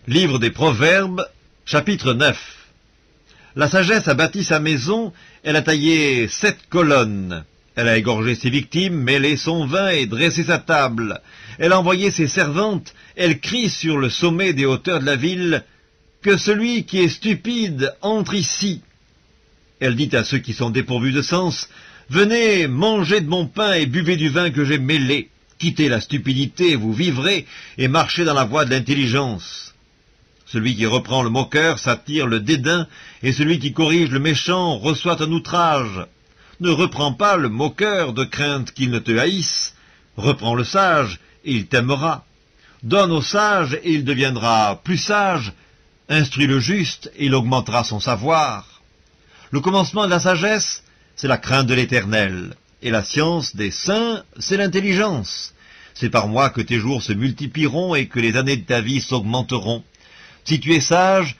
Livre des Proverbes, chapitre 9. La sagesse a bâti sa maison, elle a taillé 7 colonnes. Elle a égorgé ses victimes, mêlé son vin et dressé sa table. Elle a envoyé ses servantes, elle crie sur le sommet des hauteurs de la ville, « Que celui qui est stupide entre ici !» Elle dit à ceux qui sont dépourvus de sens, « Venez, mangez de mon pain et buvez du vin que j'ai mêlé. Quittez la stupidité, vous vivrez, et marchez dans la voie de l'intelligence. » Celui qui reprend le moqueur s'attire le dédain, et celui qui corrige le méchant reçoit un outrage. Ne reprends pas le moqueur de crainte qu'il ne te haïsse. Reprends le sage, et il t'aimera. Donne au sage, et il deviendra plus sage. Instruis le juste, et il augmentera son savoir. Le commencement de la sagesse, c'est la crainte de l'Éternel, et la science des saints, c'est l'intelligence. C'est par moi que tes jours se multiplieront et que les années de ta vie s'augmenteront. Si tu es sage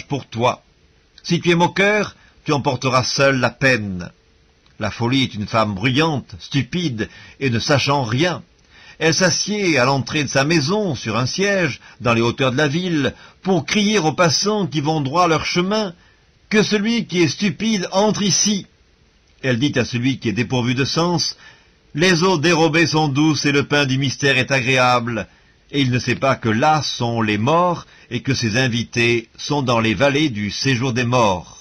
pour toi. Si tu es moqueur, tu emporteras seul la peine. La folie est une femme bruyante, stupide et ne sachant rien. Elle s'assied à l'entrée de sa maison, sur un siège, dans les hauteurs de la ville, pour crier aux passants qui vont droit leur chemin, « Que celui qui est stupide entre ici !» Elle dit à celui qui est dépourvu de sens, « Les eaux dérobées sont douces et le pain du mystère est agréable. » Et il ne sait pas que là sont les morts et que ses invités sont dans les vallées du séjour des morts.